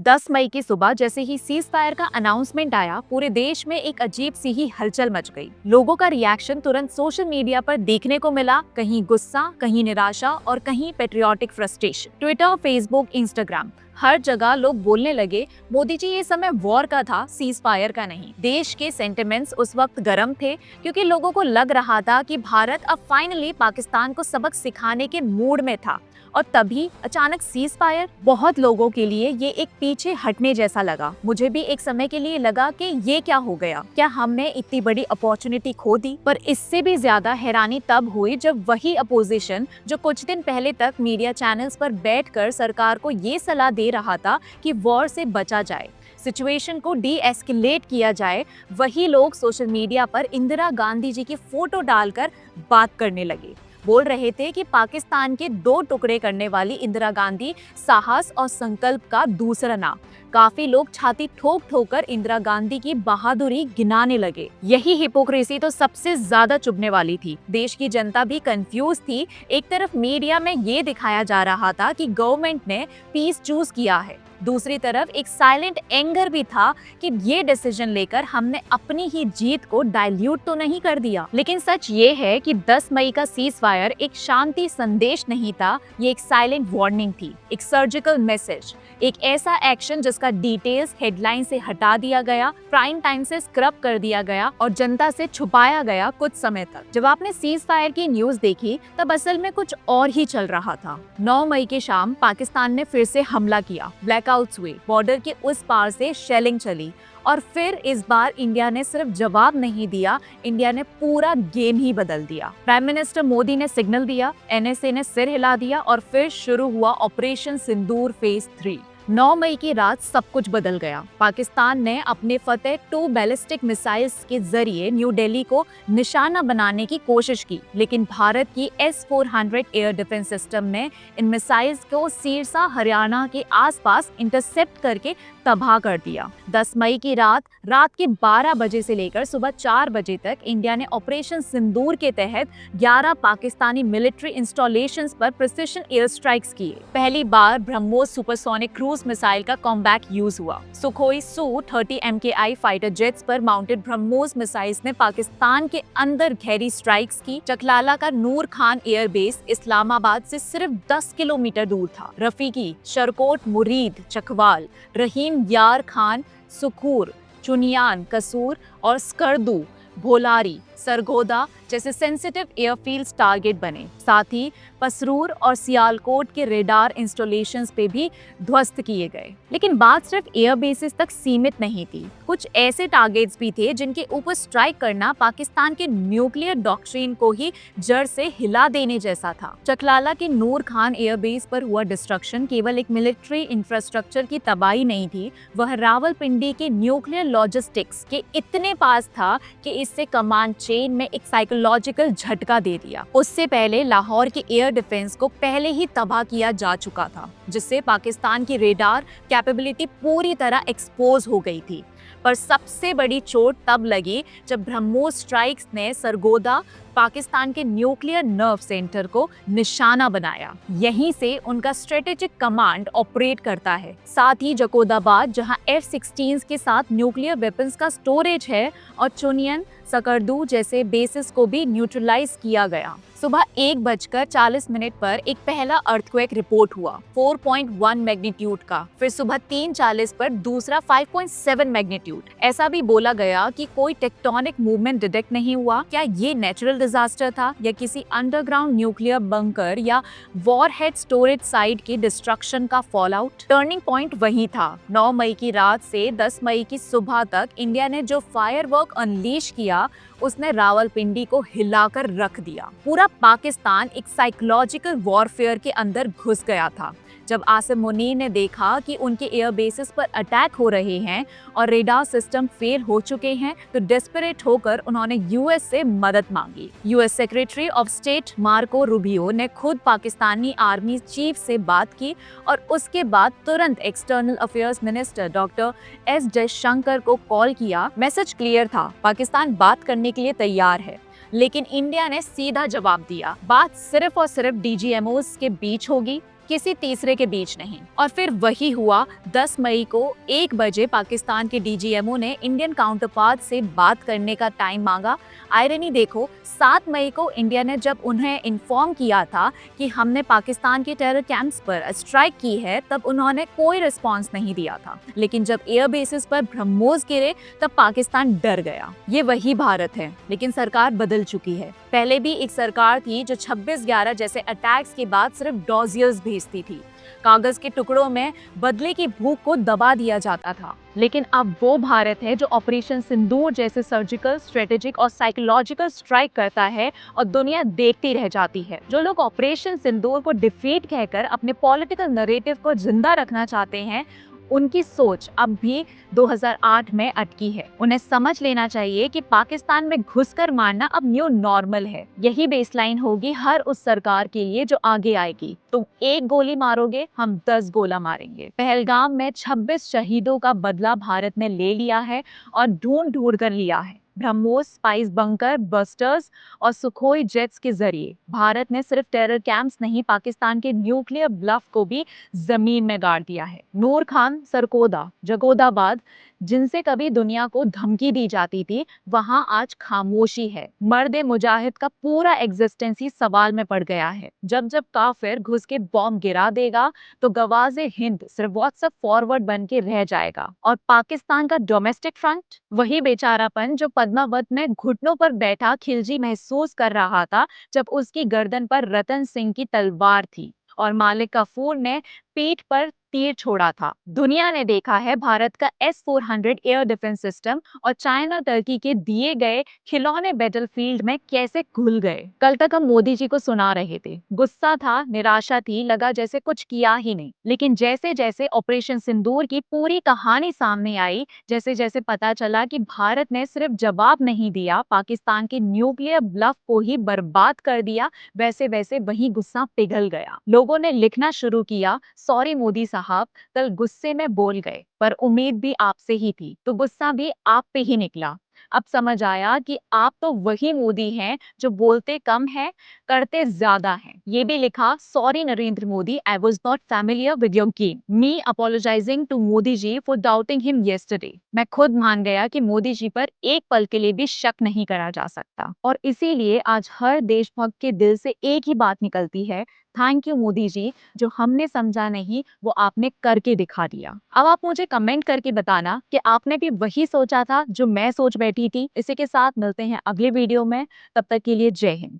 10 मई की सुबह जैसे ही सीज फायर का अनाउंसमेंट आया, पूरे देश में एक अजीब सी ही हलचल मच गई। लोगों का रिएक्शन तुरंत सोशल मीडिया पर देखने को मिला, कहीं गुस्सा, कहीं निराशा और कहीं patriotic frustration. Twitter, Facebook, Instagram, हर जगह लोग बोलने लगे, मोदी जी ये समय वॉर का था, सीज फायर का नहीं। देश के सेंटिमेंट्स उस वक्त गर्म थे क्योंकि लोगों को लग रहा था कि भारत अब फाइनली पाकिस्तान को सबक सिखाने के मूड में था। और तभी अचानक सीज फायर। बहुत लोगों के लिए ये एक पीछे हटने जैसा लगा। मुझे भी एक समय के लिए लगा कि ये क्या हो गया, क्या हमने इतनी बड़ी अपॉर्चुनिटी खो दी। पर इससे भी ज्यादा हैरानी तब हुई जब वही अपोजिशन, जो कुछ दिन पहले तक मीडिया चैनल्स पर बैठकर सरकार को ये सलाह दे रहा था कि वॉर से बचा जाए, सिचुएशन को डी एस्केलेट किया जाए, वही लोग सोशल मीडिया पर इंदिरा गांधी जी की फोटो डालकर बात करने लगे। बोल रहे थे कि पाकिस्तान के 2 टुकड़े करने वाली इंदिरा गांधी साहस और संकल्प का दूसरा नाम। काफी लोग छाती ठोक ठोक कर इंदिरा गांधी की बहादुरी गिनाने लगे। यही हिपोक्रेसी तो सबसे ज्यादा चुभने वाली थी। देश की जनता भी कंफ्यूज थी। एक तरफ मीडिया में ये दिखाया जा रहा था कि गवर्नमेंट ने पीस चूज किया है, दूसरी तरफ एक साइलेंट एंगर भी था कि ये डिसीजन लेकर हमने अपनी ही जीत को डाइल्यूट तो नहीं कर दिया। लेकिन सच ये है कि 10 मई का सीज फायर एक शांति संदेश नहीं था, ये एक साइलेंट वार्निंग थी, एक सर्जिकल मैसेज, एक ऐसा एक्शन जिसका डिटेल्स हेडलाइन से हटा दिया गया, प्राइम टाइम से स्क्रब कर दिया गया और जनता से छुपाया गया कुछ समय तक। जब आपने सीज फायर की न्यूज देखी तब असल में कुछ और ही चल रहा था। 9 मई की शाम पाकिस्तान ने फिर से हमला किया, ब्लैकआउट्स हुए, बॉर्डर के उस पार से शेलिंग चली और फिर इस बार इंडिया ने सिर्फ जवाब नहीं दिया, इंडिया ने पूरा गेम ही बदल दिया। प्राइम मिनिस्टर मोदी ने सिग्नल दिया, एनएसए ने सिर हिला दिया और फिर शुरू हुआ ऑपरेशन सिंदूर फेज 3। 9 मई की रात सब कुछ बदल गया। पाकिस्तान ने अपने फतेह 2 बैलिस्टिक मिसाइल्स के जरिए न्यू दिल्ली को निशाना बनाने की कोशिश की, लेकिन भारत की S-400 एयर डिफेंस सिस्टम ने इन मिसाइल्स को सिरसा, हरियाणा के आसपास इंटरसेप्ट करके तबाह कर दिया। 10 मई की रात के 12 बजे से लेकर सुबह 4 बजे तक इंडिया ने ऑपरेशन सिंदूर के तहत 11 पाकिस्तानी मिलिट्री इंस्टॉलेशंस पर प्रिसिशन एयर स्ट्राइक्स किए। पहली बार ब्रह्मोस सुपरसोनिक क्रूज मिसाइल का कॉम्बैट यूज हुआ। Sukhoi Su-30 MKI fighter jets पर माउंटेड ब्रह्मोस मिसाइल्स ने पाकिस्तान के अंदर गहरी स्ट्राइक्स की। चकलाला का नूर खान एयरबेस इस्लामाबाद से सिर्फ 10 किलोमीटर दूर था। रफीकी, शरकोट, मुरीद, चकवाल, रहीम यार खान, सुखूर, चुनियान, कसूर और स्कर्दू, भोलारी, सरगोदा जैसे सेंसिटिव एयरफील्ड्स टारगेट बने। साथ ही पसरूर और सियालकोट के रेडार इंस्टॉलेशंस पे भी ध्वस्त किए गए। लेकिन बात सिर्फ एयर बेसिस तक सीमित नहीं थी। कुछ ऐसे टारगेट्स भी थे जिनके ऊपर स्ट्राइक करना पाकिस्तान के न्यूक्लियर डॉक्ट्रिन को ही जड़ से हिला देने जैसा था। चकलाला के नूर खान एयरबेस पर हुआ डिस्ट्रक्शन केवल एक मिलिट्री इंफ्रास्ट्रक्चर की तबाही नहीं थी, वह रावलपिंडी के न्यूक्लियर लॉजिस्टिक्स के इतने पास था कि इससे कमांड चेन में एक साइकोलॉजिकल झटका दे दिया। उससे पहले लाहौर के एयर डिफेंस को पहले ही तबाह किया जा चुका था, जिससे पाकिस्तान की रेडार कैपेबिलिटी पूरी तरह एक्सपोज हो गई थी। पर सबसे बड़ी चोट तब लगी जब ब्रह्मोस स्ट्राइक्स ने सरगोदा, पाकिस्तान के न्यूक्लियर नर्व सेंटर को निशाना बनाया। यहीं से उनका स्ट्रेटेजिक कमांड ऑपरेट करता है। साथ ही जकोदाबाद, जहां F-16 के साथ न्यूक्लियर वेपन्स का स्टोरेज है, और चुनियन, सकरदू जैसे बेसिस को भी न्यूट्रलाइज किया गया। सुबह 1:40 पर एक पहला अर्थक्वेक रिपोर्ट हुआ 4.1 मैग्नीट्यूड का। फिर सुबह 3:40 पर दूसरा 5.7 मैग्नीट्यूड। ऐसा भी बोला गया कि कोई टेक्टोनिक मूवमेंट डिटेक्ट नहीं हुआ। क्या ये नेचुरल डिजास्टर था या किसी अंडरग्राउंड न्यूक्लियर बंकर या वॉरहेड स्टोरेज साइट की डिस्ट्रक्शन का फॉलआउट? टर्निंग पॉइंट वही था। 9 मई की रात से 10 मई की सुबह तक इंडिया ने जो फायरवर्क अनलीश किया, उसने रावलपिंडी को हिलाकर रख दिया। पूरा पाकिस्तान एक साइकोलॉजिकल वॉरफेयर के अंदर घुस गया था। जब आसिम मुनीर ने देखा कि उनके एयर बेसिस पर अटैक हो रहे हैं और रेडार सिस्टम फेल हो चुके हैं, तो डेस्परेट होकर उन्होंने यूएस से मदद मांगी। US secretary of state Marco Rubio ने खुद पाकिस्तानी आर्मी चीफ से बात की और उसके बाद तुरंत external affairs minister doctor S Jaishankar को कॉल किया। मैसेज क्लियर था, पाकिस्तान बात करने के लिए तैयार है। लेकिन इंडिया ने सीधा जवाब दिया, बात सिर्फ और सिर्फ डीजीएमओस के बीच होगी, किसी तीसरे के बीच नहीं। और फिर वही हुआ। 10 मई को 1 बजे पाकिस्तान के डीजीएमओ ने इंडियन काउंटरपार्ट से बात करने का टाइम मांगा। आयरनी देखो, 7 मई को इंडिया ने जब उन्हें इन्फॉर्म किया था कि हमने पाकिस्तान के टेरर कैंप्स पर स्ट्राइक की है, तब उन्होंने कोई रिस्पॉन्स नहीं दिया था। लेकिन जब एयर बेसिस पर ब्रह्मोस गिरे तब पाकिस्तान डर गया। ये वही भारत है, लेकिन सरकार बदल चुकी है। पहले भी एक सरकार थी जो 26/11 जैसे अटैक्स के बाद सिर्फ डॉजियर्स भेजती थी। कागज के टुकड़ों में बदले की भूख को दबा दिया जाता था। लेकिन अब वो भारत है जो ऑपरेशन सिंदूर जैसे सर्जिकल, स्ट्रेटेजिक और साइकोलॉजिकल स्ट्राइक करता है और दुनिया देखती रह जाती है। जो लोग ऑपरेशन सिंदूर को डिफीट कहकर अपने पॉलिटिकल नैरेटिव को जिंदा रखना चाहते हैं, उनकी सोच अब भी 2008 में अटकी है। उन्हें समझ लेना चाहिए कि पाकिस्तान में घुसकर मारना अब न्यू नॉर्मल है। यही बेसलाइन होगी हर उस सरकार के लिए जो आगे आएगी। तुम एक गोली मारोगे, हम 10 गोला मारेंगे। पहलगाम में 26 शहीदों का बदला भारत ने ले लिया है और ढूंढ ढूंढ कर लिया है। ब्रह्मोस, स्पाइस बंकर बस्टर्स और सुखोई जेट्स के जरिए भारत ने सिर्फ टेरर कैंप्स नहीं, पाकिस्तान के न्यूक्लियर ब्लफ को भी जमीन में गाड़ दिया है। नूर खान, सरकोदा, जगोदाबाद, जिनसे कभी दुनिया को धमकी दी जाती थी, वहां आज खामोशी है। मर्दे मुजाहिद का पूरा एग्जिस्टेंस ही सवाल में पड़ गया है। जब जब काफिर घुस के बॉम्ब गिरा देगा तो गवाजे हिंद सिर्फ व्हाट्सएप फॉरवर्ड बन के रह जाएगा। और पाकिस्तान का डोमेस्टिक फ्रंट, वही बेचारापन जो पद्मावत में घुटनों पर बैठा खिलजी महसूस कर रहा था जब उसकी गर्दन पर रतन सिंह की तलवार थी और मालिक काफूर ने पीठ पर तीर छोड़ा था। दुनिया ने देखा है भारत का S-400 एयर डिफेंस सिस्टम और चाइना टर्की के दिए गए खिलौने बैटलफील्ड में कैसे घुल गए। कल तक हम मोदी जी को सुना रहे थे, गुस्सा था, निराशा थी, लगा जैसे कुछ किया ही नहीं। लेकिन जैसे जैसे ऑपरेशन सिंदूर की पूरी कहानी सामने आई, जैसे जैसे पता चला कि भारत ने सिर्फ जवाब नहीं दिया, पाकिस्तान के न्यूक्लियर ब्लफ को ही बर्बाद कर दिया, वैसे वैसे वही गुस्सा पिघल गया। लोगों ने लिखना शुरू किया, सॉरी मोदी साहब, कल गुस्से में बोल गए, पर उम्मीद भी आपसे ही थी, तो गुस्सा भी आप पे ही निकला। अब समझ आया कि आप तो वही मोदी हैं जो बोलते कम है, करते ज्यादा हैं। ये भी लिखा, sorry Narendra Modi, I was not familiar with your game, me apologising to Modi ji for doubting him yesterday. मैं खुद मान गया कि मोदी जी पर एक पल के लिए भी शक नहीं करा जा सकता। और इसीलिए आज हर देशभक्त के दिल से एक ही बात निकलती है, थैंक यू मोदी जी, जो हमने समझा नहीं वो आपने करके दिखा दिया। अब आप मुझे कमेंट करके बताना कि आपने भी वही सोचा था जो मैं सोच बैठी थी। इसी के साथ मिलते हैं अगले वीडियो में, तब तक के लिए जय हिंद।